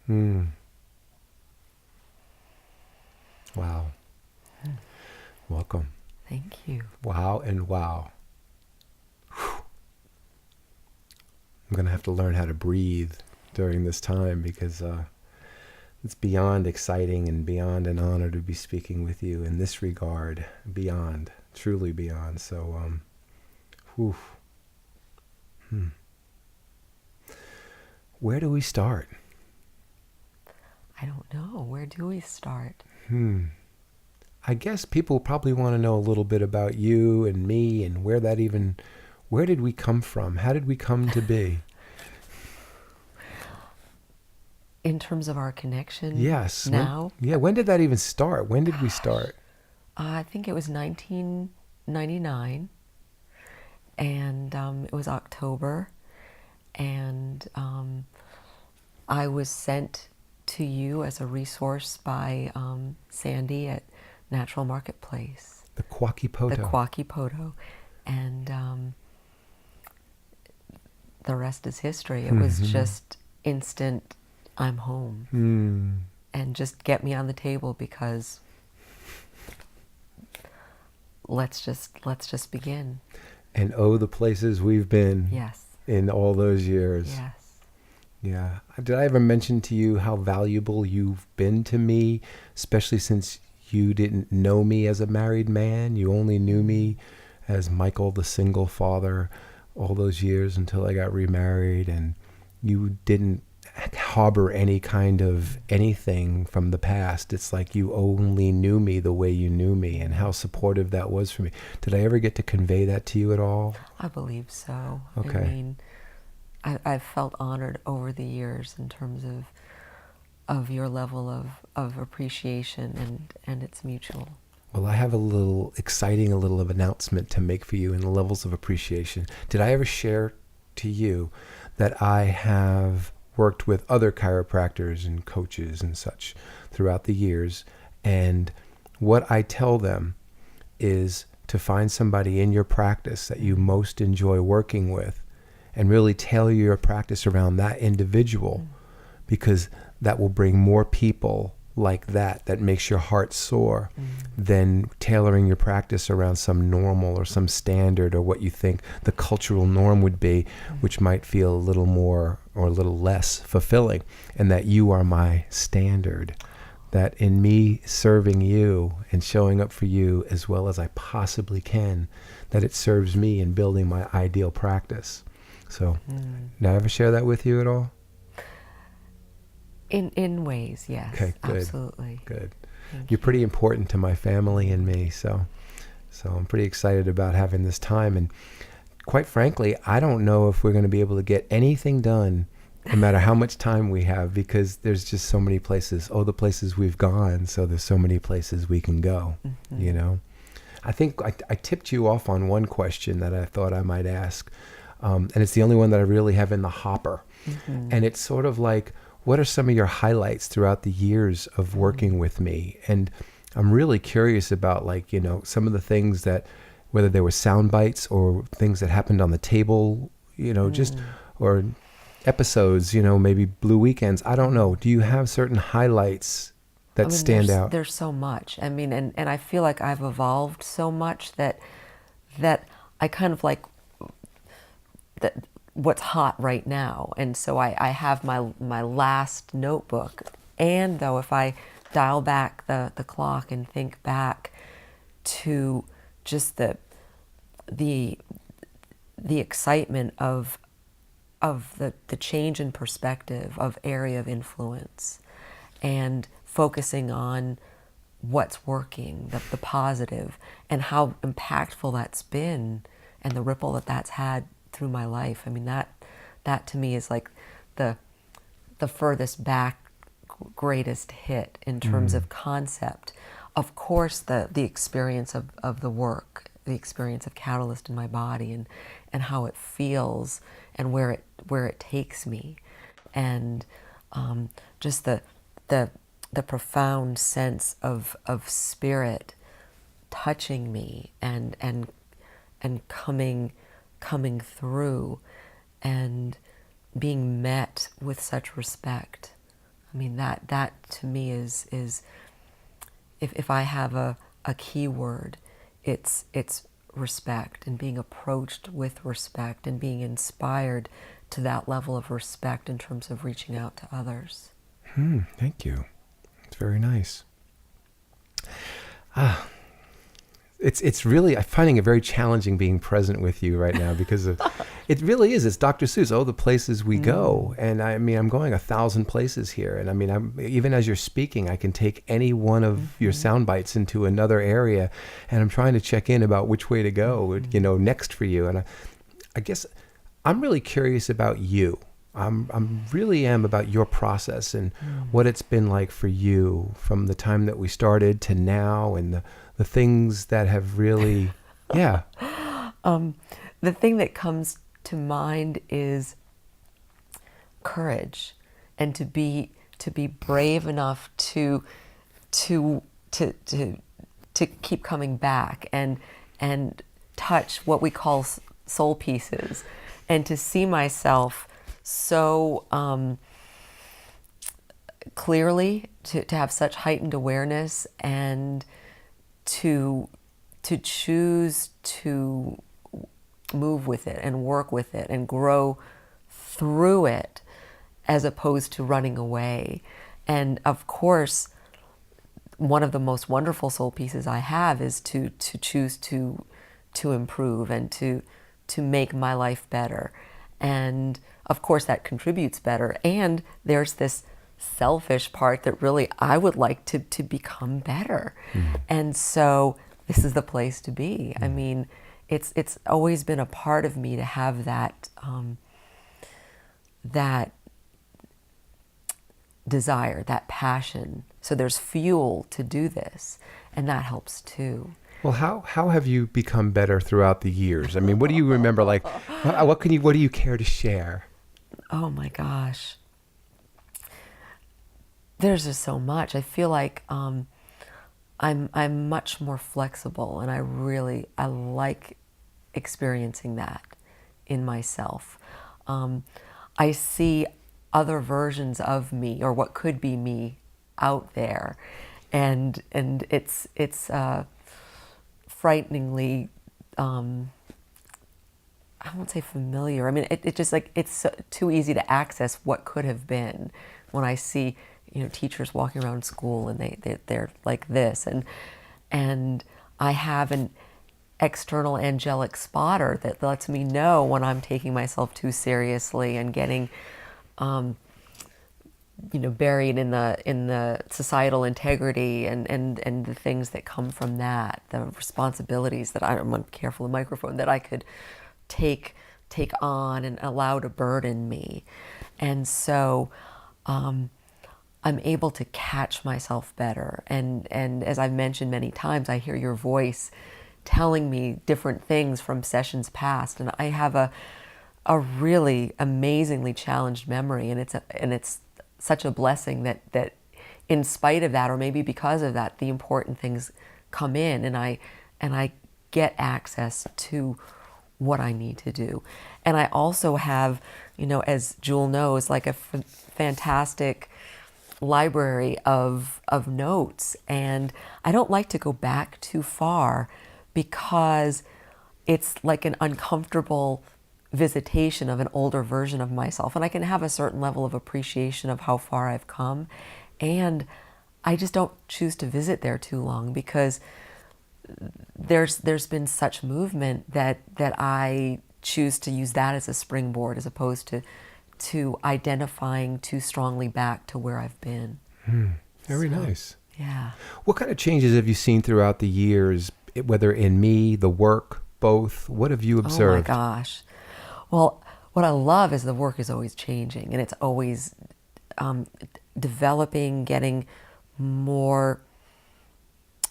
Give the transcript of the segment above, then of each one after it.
Mm. Wow. Welcome. Thank you. Wow and wow. I'm going to have to learn how to breathe during this time because it's beyond exciting and beyond an honor to be speaking with you in this regard. Beyond, truly beyond. So, whew. Where do we start? I don't know. Where do we start? I guess people probably want to know a little bit about you and me and where did we come from? How did we come to be? In terms of our connection Yes. now? When did that even start? When did we start? I think it was 1999, and it was October, and I was sent to you as a resource by Sandy at Natural Marketplace. The Kwakipoto. The Kwakipoto. And the rest is history. It was just instant, I'm home. And just get me on the table because let's just begin. And oh, the places we've been. Yes. In all those years. Yes. Yeah. Did I ever mention to you how valuable you've been to me, especially since you didn't know me as a married man? You only knew me as Michael, the single father, all those years until I got remarried, and you didn't harbor any kind of anything from the past. It's like you only knew me the way you knew me, and how supportive that was for me. Did I ever get to convey that to you at all? I believe so. Okay. I mean, I've felt honored over the years in terms of your level of appreciation, and it's mutual. Well, I have a little announcement to make for you in the levels of appreciation. Did I ever share to you that I have worked with other chiropractors and coaches and such throughout the years, and what I tell them is to find somebody in your practice that you most enjoy working with and really tailor your practice around that individual, because that will bring more people like that makes your heart soar, than tailoring your practice around some normal or some standard or what you think the cultural norm would be, which might feel a little more or a little less fulfilling. And that you are my standard. That in me serving you and showing up for you as well as I possibly can, that it serves me in building my ideal practice. So, did I ever share that with you at all? In ways, yes. Okay, good. Absolutely. Good. You're pretty important to my family and me, so I'm pretty excited about having this time. And quite frankly, I don't know if we're going to be able to get anything done, no matter how much time we have, because there's just so many places. Oh, the places we've gone, so there's so many places we can go. You know, I think I tipped you off on one question that I thought I might ask. And it's the only one that I really have in the hopper. And it's sort of like, what are some of your highlights throughout the years of working with me? And I'm really curious about, like, you know, some of the things that, whether they were sound bites or things that happened on the table, you know, just, or episodes, you know, maybe Blue Weekends. I don't know. Do you have certain highlights that stand out? There's so much. I mean, and I feel like I've evolved so much that I kind of like that what's hot right now. And so I have my last notebook. And though if I dial back the clock and think back to just the excitement of the change in perspective of area of influence, and focusing on what's working, the positive, and how impactful that's been, and the ripple that's had through my life. I mean, that to me is like the furthest back greatest hit in terms of concept. Of course, the experience of the work, the experience of Catalyst in my body, and how it feels, and where it takes me, and just the profound sense of spirit touching me and coming through, and being met with such respect I mean, that to me is if I have a key word, it's respect, and being approached with respect and being inspired to that level of respect in terms of reaching out to others. Thank you. It's very nice. It's really, I'm finding it very challenging being present with you right now because of, it really is. It's Dr. Seuss. Oh, the places we go. And I mean, I'm going 1,000 places here. And I mean, even as you're speaking, I can take any one of your sound bites into another area, and I'm trying to check in about which way to go, next for you. And I guess I'm really curious about you. I'm really am about your process and what it's been like for you from the time that we started to now, and the things that have really, yeah. The thing that comes to mind is courage, and to be brave enough to keep coming back and touch what we call soul pieces, and to see myself so clearly, to have such heightened awareness, and to choose to move with it and work with it and grow through it, as opposed to running away. And of course, one of the most wonderful soul pieces I have is to choose to improve and to make my life better. And of course that contributes better. And there's this selfish part that really I would like to become better. And so this is the place to be. I mean, it's always been a part of me to have that that desire, that passion. So there's fuel to do this, and that helps too. Well, how have you become better throughout the years? I mean, what do you remember? Like, what do you care to share? Oh my gosh. There's just so much. I feel like I'm much more flexible, and I like experiencing that in myself. I see other versions of me, or what could be me, out there, and it's frighteningly, I won't say familiar. I mean, it just like, it's so, too easy to access what could have been when I see, teachers walking around school and they're like this, and I have an external angelic spotter that lets me know when I'm taking myself too seriously and getting buried in the societal integrity and the things that come from that, the responsibilities that I'm careful of the microphone, that I could take on and allow to burden me. And so I'm able to catch myself better. And as I've mentioned many times, I hear your voice telling me different things from sessions past, and I have a really amazingly challenged memory, and it's such a blessing that in spite of that, or maybe because of that, the important things come in, and I get access to what I need to do. And I also have, as Jewel knows, like a fantastic library of notes, and I don't like to go back too far, because it's like an uncomfortable visitation of an older version of myself, and I can have a certain level of appreciation of how far I've come, and I just don't choose to visit there too long, because there's been such movement that I choose to use that as a springboard, as opposed to identifying too strongly back to where I've been. Very nice. Yeah. What kind of changes have you seen throughout the years, whether in me, the work, both? What have you observed? Oh my gosh. Well, what I love is the work is always changing, and it's always developing, getting more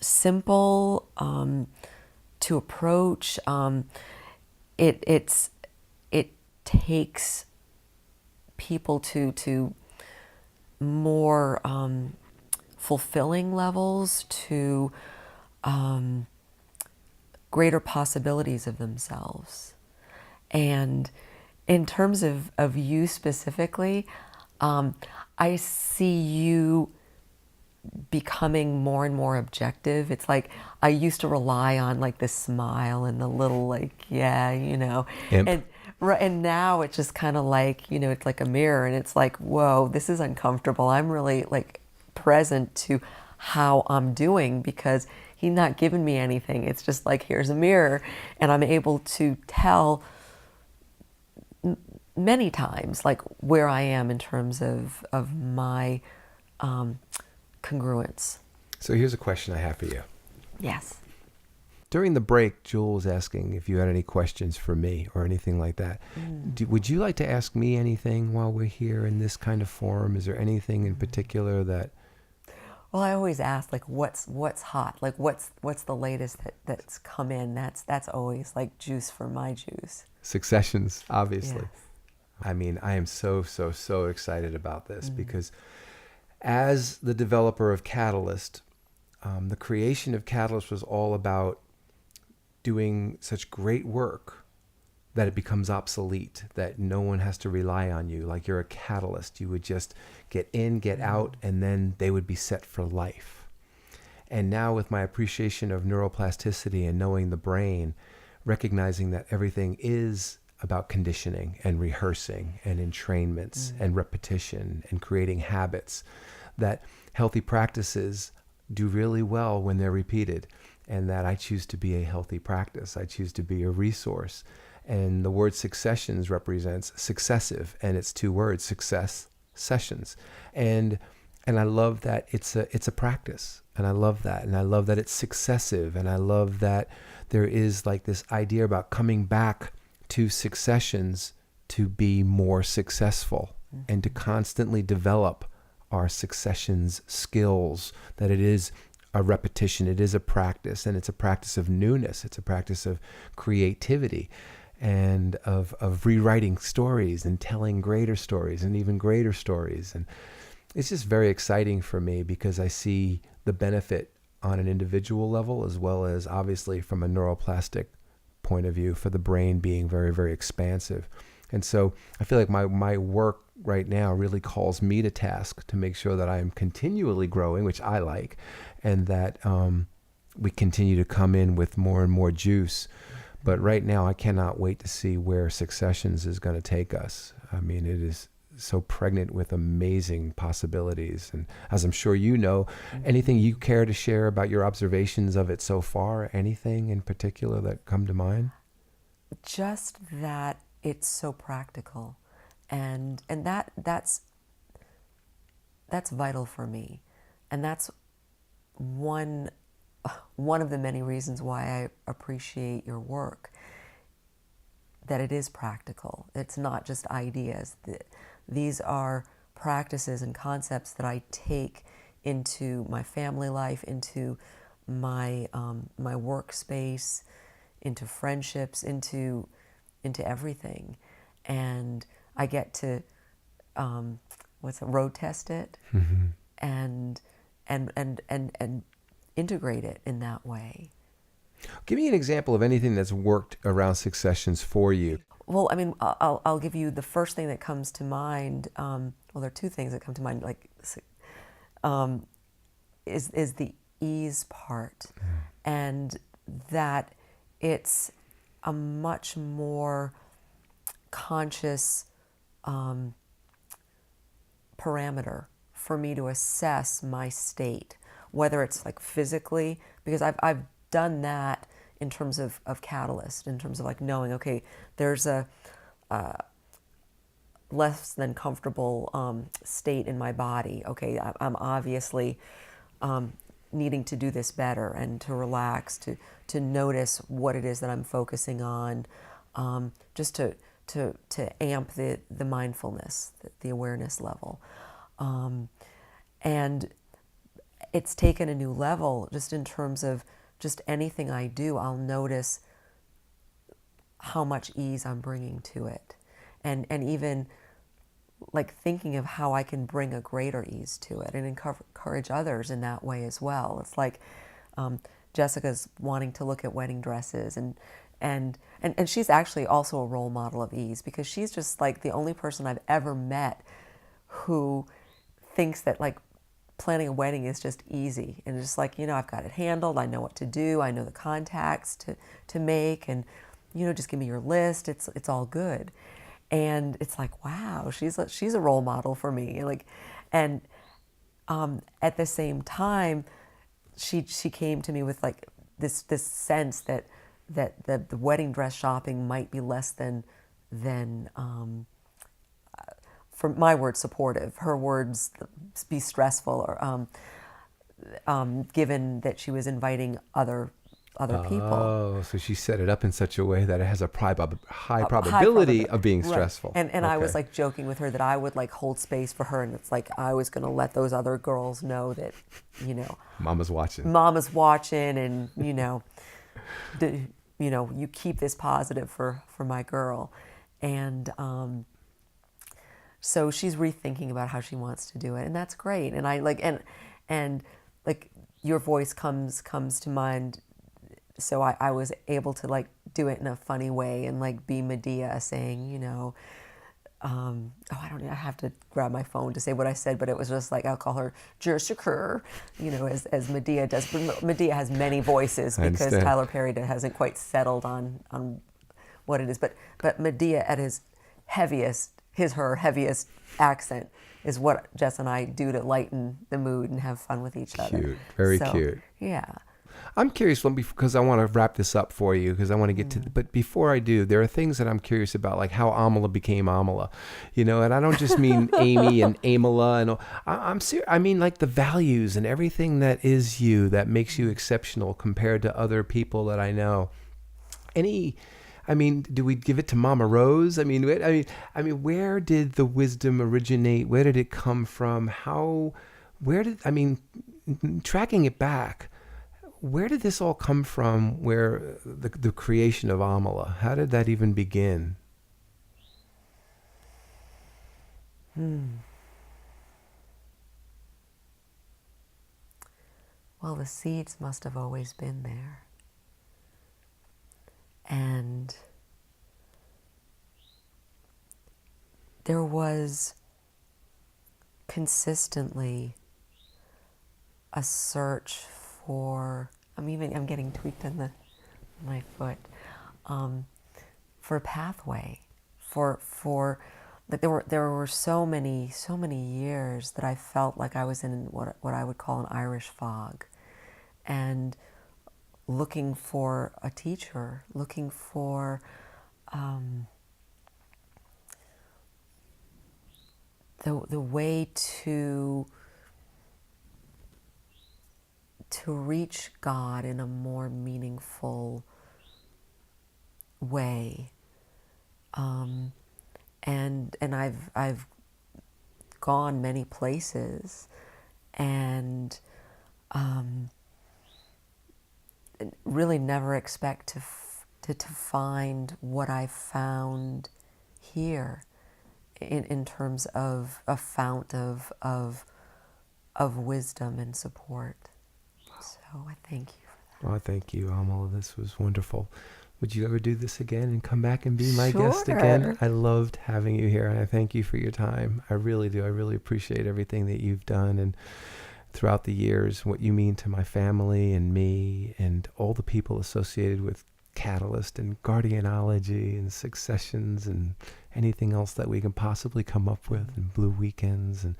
simple to approach. It takes people to more fulfilling levels, to greater possibilities of themselves. And in terms of you specifically, I see you becoming more and more objective. It's like I used to rely on like the smile and the little like, yeah, Imp. and and now it's just kind of like, it's like a mirror and it's like, whoa, this is uncomfortable. I'm really like present to how I'm doing because he's not giving me anything. It's just like, here's a mirror and I'm able to tell many times like where I am in terms of my congruence. So here's a question I have for you. Yes. During the break, Jewel was asking if you had any questions for me or anything like that. Would you like to ask me anything while we're here in this kind of forum? Is there anything in particular that... Well, I always ask like what's hot? Like what's the latest that's come in? That's always like juice for my juice. Successions, obviously. Yes. I mean, I am so excited about this because as the developer of Catalyst, the creation of Catalyst was all about doing such great work that it becomes obsolete, that no one has to rely on you. Like you're a catalyst. You would just get in, get out, and then they would be set for life. And now with my appreciation of neuroplasticity and knowing the brain, recognizing that everything is about conditioning and rehearsing and entrainments and repetition and creating habits, that healthy practices do really well when they're repeated, and that I choose to be a healthy practice. I choose to be a resource. And the word successions represents successive, and it's two words, success, sessions. And I love that it's a practice, and I love that. And I love that it's successive, and I love that there is like this idea about coming back to successions to be more successful and to constantly develop our successions skills, that it is a repetition, it is a practice, and it's a practice of newness, it's a practice of creativity and of rewriting stories and telling greater stories and even greater stories. And it's just very exciting for me because I see the benefit on an individual level as well as obviously from a neuroplastic point of view for the brain being very, very expansive. And so I feel like my work right now really calls me to task to make sure that I am continually growing, which I like, and that we continue to come in with more and more juice. But right now, I cannot wait to see where Successions is going to take us. I mean, it is so pregnant with amazing possibilities. And as I'm sure you know, anything you care to share about your observations of it so far? Anything in particular that come to mind? Just that it's so practical, and that's vital for me, and that's one of the many reasons why I appreciate your work, that it is practical. It's not just ideas. These are practices and concepts that I take into my family life, into my my workspace, into friendships, into everything, and I get to road test it, and integrate it in that way. Give me an example of anything that's worked around Successions for you. Well, I mean, I'll give you the first thing that comes to mind. Well, there are two things that come to mind. Like, is the ease part, and that it's a much more conscious parameter for me to assess my state, whether it's like physically, because I've done that in terms of Catalyst, in terms of like knowing, okay, there's a less than comfortable state in my body. Okay, I'm obviously needing to do this better and to relax, to notice what it is that I'm focusing on, just to amp the mindfulness, the awareness level. And it's taken a new level just in terms of just anything I do, I'll notice how much ease I'm bringing to it. And even like thinking of how I can bring a greater ease to it and encourage others in that way as well. It's like Jessica's wanting to look at wedding dresses, and she's actually also a role model of ease, because she's just like the only person I've ever met who thinks that like planning a wedding is just easy and just like, I've got it handled. I know what to do. I know the contacts to make, and just give me your list. It's all good. And it's like, wow, she's a role model for me. Like, and at the same time, she came to me with like this sense that the wedding dress shopping might be less than for my words supportive, her words be stressful, or given that she was inviting other people. Oh, so she set it up in such a way that it has a high High probability probability. of being Right. stressful. And I was Okay. like joking with her that I would like hold space for her, and it's like I was going to let those other girls know that, Mama's watching. Mama's watching, and you keep this positive for my girl. And so she's rethinking about how she wants to do it, and that's great. And I like and like your voice comes to mind, so I was able to like do it in a funny way and like be Medea saying, I have to grab my phone to say what I said, but it was just like, I'll call her Jershakur, as Medea does. But Medea has many voices I because understand. Tyler Perry hasn't quite settled on what it is. But Medea at his her heaviest accent is what Jess and I do to lighten the mood and have fun with each other. Cute. Very cute. Yeah. I'm curious, because I want to wrap this up for you, because I want to get to, but before I do, there are things that I'm curious about, like how Amala became Amala, and I don't just mean Amy and Amala, and I'm serious. I mean like the values and everything that is you, that makes you exceptional compared to other people that I know. Do we give it to Mama Rose? I mean, where did the wisdom originate? Where did it come from? Tracking it back, where did this all come from? Where the creation of Amala? How did that even begin? Well, the seeds must have always been there. And there was consistently a search for, I'm getting tweaked in my foot, for a pathway, for like there were so many years that I felt like I was in what I would call an Irish fog, and looking for a teacher, looking for the way to reach God in a more meaningful way. And I've gone many places, and really never expect to find what I found here in terms of a fount of wisdom and support. So I thank you for that. Well, thank you, Amala. This was wonderful. Would you ever do this again and come back and be my Sure. guest again? I loved having you here, and I thank you for your time. I really do. I really appreciate everything that you've done, and throughout the years, what you mean to my family and me and all the people associated with Catalyst and Guardianology and Successions and anything else that we can possibly come up with, and Blue Weekends. And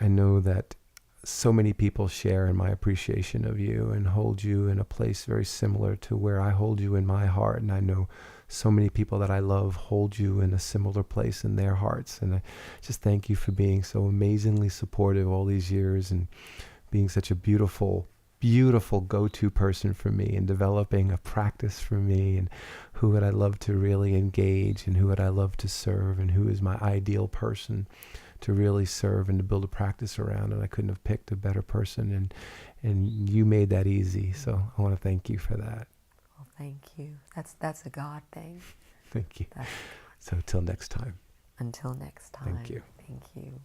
I know that so many people share in my appreciation of you and hold you in a place very similar to where I hold you in my heart. And I know so many people that I love hold you in a similar place in their hearts. And I just thank you for being so amazingly supportive all these years, and being such a beautiful go-to person for me, and developing a practice for me, and who would I love to really engage, and who would I love to serve, and who is my ideal person to really serve and to build a practice around. And I couldn't have picked a better person, and you made that easy. So I want to thank you for that. Well, thank you. That's a God thing. Thank you. So till next time. Until next time. Thank you. Thank you.